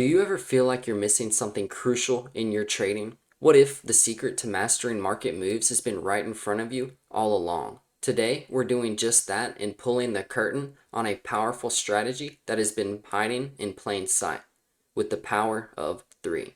Do you ever feel like you're missing something crucial in your trading? What if the secret to mastering market moves has been right in front of you all along? Today, we're doing just that and pulling the curtain on a powerful strategy that has been hiding in plain sight with the power of three.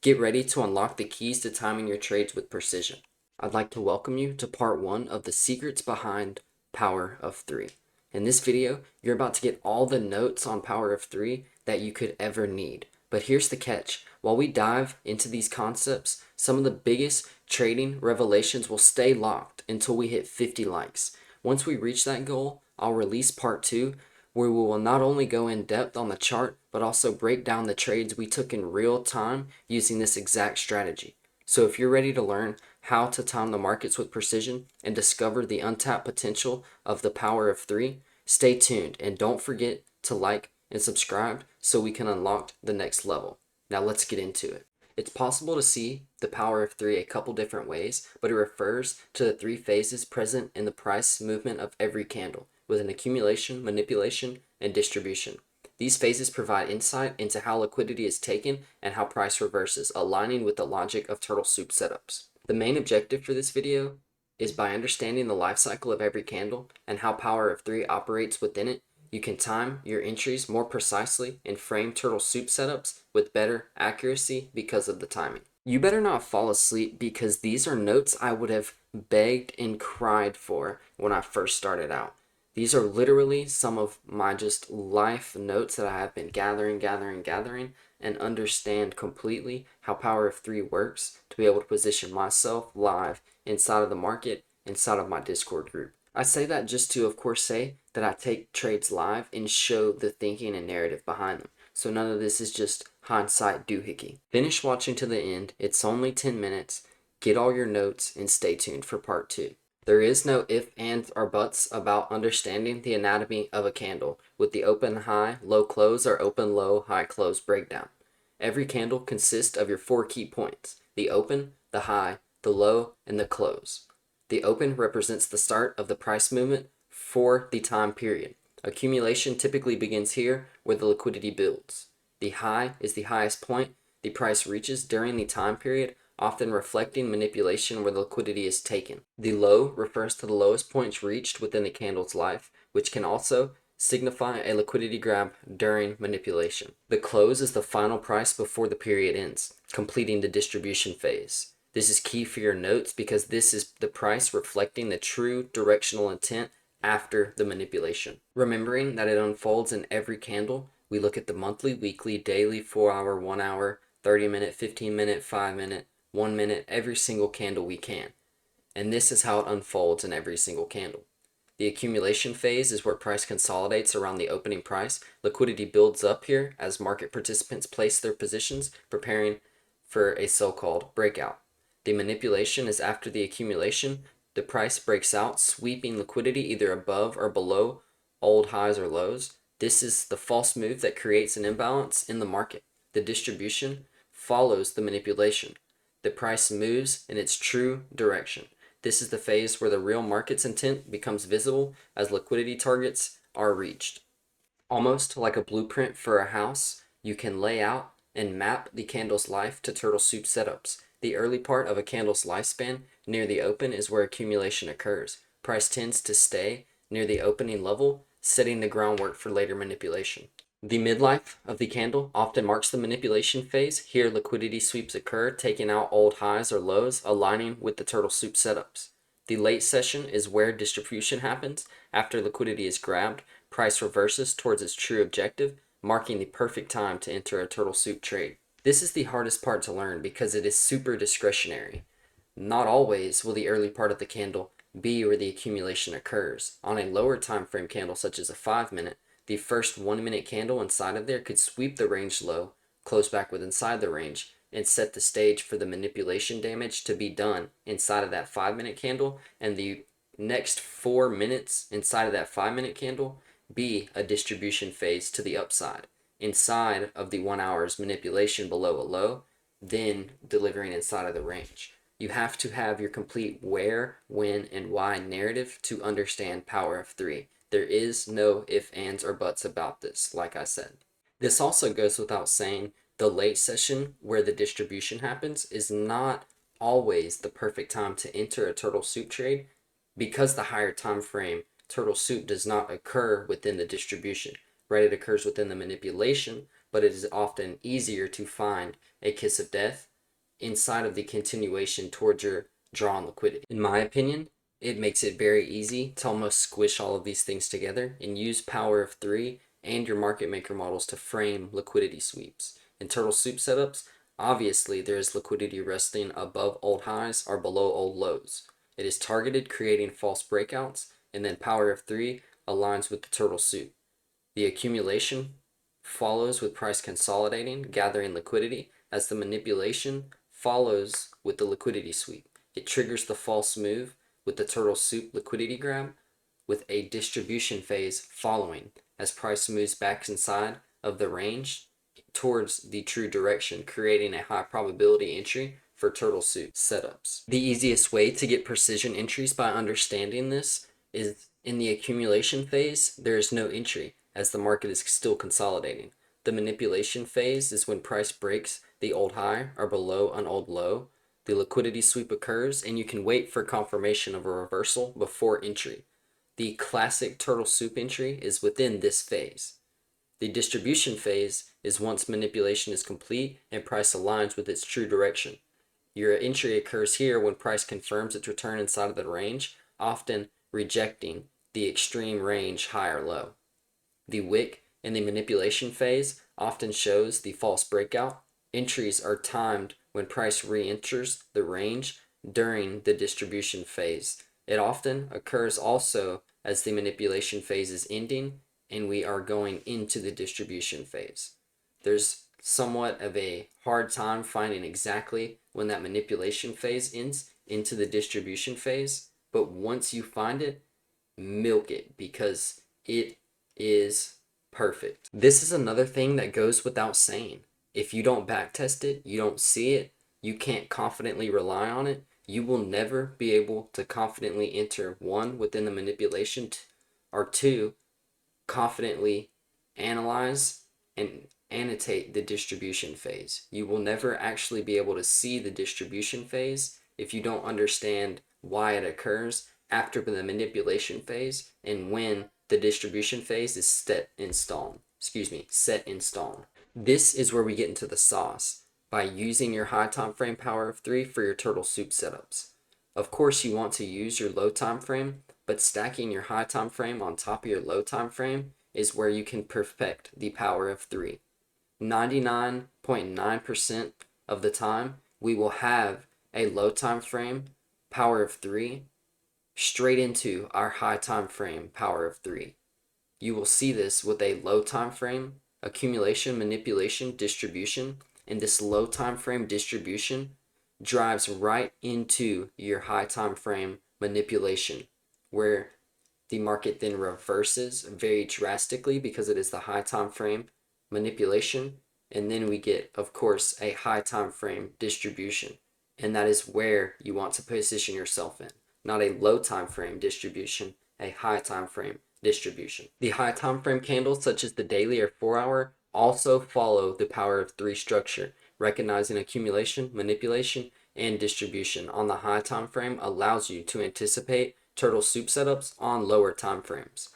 Get ready to unlock the keys to timing your trades with precision. I'd like to welcome you to part one of the secrets behind Power of Three. In this video, you're about to get all the notes on Power of Three that you could ever need. But here's the catch. While we dive into these concepts, some of the biggest trading revelations will stay locked until we hit 50 likes. Once we reach that goal, I'll release part two, where we will not only go in depth on the chart, but also break down the trades we took in real time using this exact strategy. So if you're ready to learn how to time the markets with precision and discover the untapped potential of the power of three, stay tuned and don't forget to like and subscribe so we can unlock the next level. Now let's get into it. It's possible to see the power of three a couple different ways, but it refers to the three phases present in the price movement of every candle, with an accumulation, manipulation, and distribution. These phases provide insight into how liquidity is taken and how price reverses, aligning with the logic of turtle soup setups. The main objective for this video is by understanding the life cycle of every candle and how power of three operates within it, you can time your entries more precisely and frame turtle soup setups with better accuracy because of the timing. You better not fall asleep because these are notes I would have begged and cried for when I first started out. These are literally some of my just life notes that I have been gathering, and understand completely how Power of Three works to be able to position myself live inside of the market, inside of my Discord group. I say that just to, of course, say that I take trades live and show the thinking and narrative behind them. So none of this is just hindsight doohickey. Finish watching to the end. It's only 10 minutes. Get all your notes and stay tuned for part two. There is no if, ands, or buts about understanding the anatomy of a candle with the open high, low close, or open low, high close breakdown. Every candle consists of your four key points: the open, the high, the low, and the close. The open represents the start of the price movement for the time period. Accumulation typically begins here where the liquidity builds. The high is the highest point the price reaches during the time period, often reflecting manipulation where the liquidity is taken. The low refers to the lowest points reached within the candle's life, which can also signify a liquidity grab during manipulation. The close is the final price before the period ends, completing the distribution phase. This is key for your notes because this is the price reflecting the true directional intent after the manipulation. Remembering that it unfolds in every candle, we look at the monthly, weekly, daily, 4-hour, 1-hour, 30-minute, 15-minute, 5-minute, 1 minute, every single candle we can. And this is how it unfolds in every single candle. The accumulation phase is where price consolidates around the opening price. Liquidity builds up here as market participants place their positions, preparing for a so-called breakout. The manipulation is after the accumulation. The price breaks out, sweeping liquidity either above or below old highs or lows. This is the false move that creates an imbalance in the market. The distribution follows the manipulation. The price moves in its true direction. This is the phase where the real market's intent becomes visible as liquidity targets are reached. Almost like a blueprint for a house, you can lay out and map the candle's life to turtle soup setups. The early part of a candle's lifespan near the open is where accumulation occurs. Price tends to stay near the opening level, setting the groundwork for later manipulation. The midlife of the candle often marks the manipulation phase. Here, liquidity sweeps occur, taking out old highs or lows, aligning with the turtle soup setups. The late session is where distribution happens. After liquidity is grabbed, price reverses towards its true objective, marking the perfect time to enter a turtle soup trade. This is the hardest part to learn because it is super discretionary. Not always will the early part of the candle be where the accumulation occurs. On a lower time frame candle such as a 5-minute, the first 1-minute candle inside of there could sweep the range low, close back with inside the range, and set the stage for the manipulation damage to be done inside of that 5-minute candle, and the next 4 minutes inside of that 5-minute candle be a distribution phase to the upside inside of the 1 hour's manipulation below a low, then delivering inside of the range. You have to have your complete where, when, and why narrative to understand Power of Three. There is no if, ands, or buts about this, like I said. This also goes without saying, the late session where the distribution happens is not always the perfect time to enter a turtle soup trade because the higher time frame turtle soup does not occur within the distribution. Right, it occurs within the manipulation, but it is often easier to find a kiss of death inside of the continuation towards your drawn liquidity. In my opinion, it makes it very easy to almost squish all of these things together and use power of three and your market maker models to frame liquidity sweeps. In turtle soup setups, obviously there is liquidity resting above old highs or below old lows. It is targeted, creating false breakouts, and then power of three aligns with the turtle soup. The accumulation follows with price consolidating, gathering liquidity, as the manipulation follows with the liquidity sweep. It triggers the false move with the turtle soup liquidity grab, with a distribution phase following as price moves back inside of the range towards the true direction, creating a high probability entry for turtle soup setups. The easiest way to get precision entries by understanding this is in the accumulation phase, there is no entry as the market is still consolidating. The manipulation phase is when price breaks the old high or below an old low. The liquidity sweep occurs and you can wait for confirmation of a reversal before entry. The classic turtle soup entry is within this phase. The distribution phase is once manipulation is complete and price aligns with its true direction. Your entry occurs here when price confirms its return inside of the range, often rejecting the extreme range high or low. The wick in the manipulation phase often shows the false breakout. Entries are timed when price re-enters the range during the distribution phase. It often occurs also as the manipulation phase is ending and we are going into the distribution phase. There's somewhat of a hard time finding exactly when that manipulation phase ends into the distribution phase, but once you find it, milk it because it is perfect. This is another thing that goes without saying. If you don't backtest it, you don't see it, you can't confidently rely on it, you will never be able to confidently enter one within the manipulation or two, confidently analyze and annotate the distribution phase. You will never actually be able to see the distribution phase if you don't understand why it occurs after the manipulation phase and when the distribution phase is set in stone. This is where we get into the sauce by using your high time frame power of three for your turtle soup setups. Of course, you want to use your low time frame, but stacking your high time frame on top of your low time frame is where you can perfect the power of three. 99.9% of the time, we will have a low time frame power of three straight into our high time frame power of three. You will see this with a low time frame accumulation, manipulation, distribution, and this low time frame distribution drives right into your high time frame manipulation, where the market then reverses very drastically because it is the high time frame manipulation, and then we get, of course, a high time frame distribution, and that is where you want to position yourself in, not a low time frame distribution, a high time frame distribution. The high time frame candles, such as the daily or 4-hour, also follow the power of three structure, recognizing accumulation, manipulation, and distribution on the high time frame allows you to anticipate turtle soup setups on lower time frames.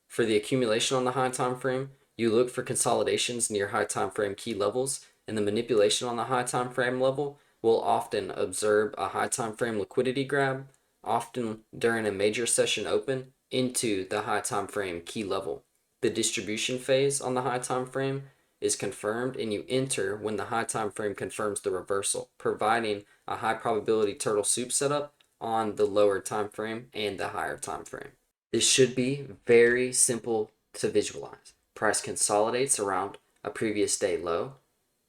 For the accumulation on the high time frame, you look for consolidations near high time frame key levels, and the manipulation on the high time frame level will often observe a high time frame liquidity grab, often during a major session open into the high time frame key level. The distribution phase on the high time frame is confirmed and you enter when the high time frame confirms the reversal, providing a high probability turtle soup setup on the lower time frame and the higher time frame. This should be very simple to visualize. Price consolidates around a previous day low.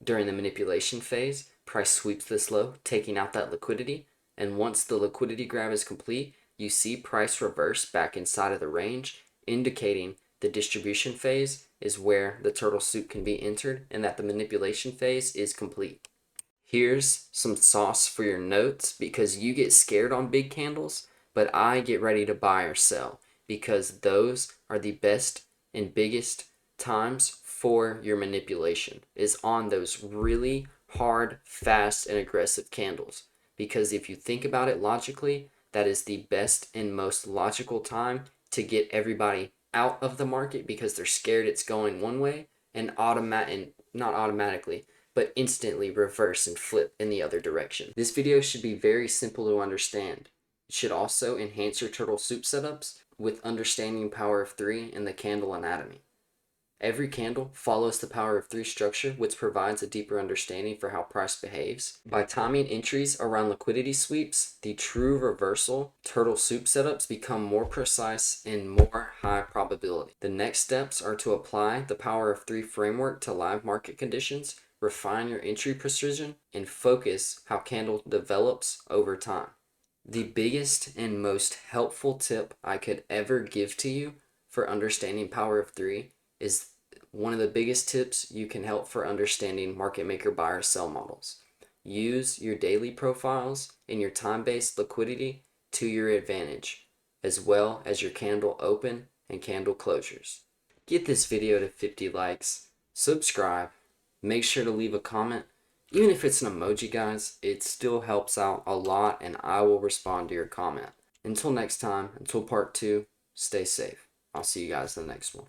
During the manipulation phase, price sweeps this low, taking out that liquidity, and once the liquidity grab is complete, you see price reverse back inside of the range, indicating the distribution phase is where the turtle soup can be entered and that the manipulation phase is complete. Here's some sauce for your notes because you get scared on big candles, but I get ready to buy or sell because those are the best and biggest times for your manipulation is on those really hard, fast, and aggressive candles. Because if you think about it logically, that is the best and most logical time to get everybody out of the market because they're scared it's going one way and not automatically, but instantly reverse and flip in the other direction. This video should be very simple to understand. It should also enhance your turtle soup setups with understanding power of three and the candle anatomy. Every candle follows the power of three structure, which provides a deeper understanding for how price behaves. By timing entries around liquidity sweeps, the true reversal turtle soup setups become more precise and more high probability. The next steps are to apply the power of three framework to live market conditions, refine your entry precision, and focus how candle develops over time. The biggest and most helpful tip I could ever give to you for understanding power of three is one of the biggest tips you can help for understanding market maker buy or sell models. Use your daily profiles and your time-based liquidity to your advantage, as well as your candle open and candle closures. Get this video to 50 likes, subscribe, make sure to leave a comment. Even if it's an emoji, guys, it still helps out a lot and I will respond to your comment. Until next time, until part 2, stay safe. I'll see you guys in the next one.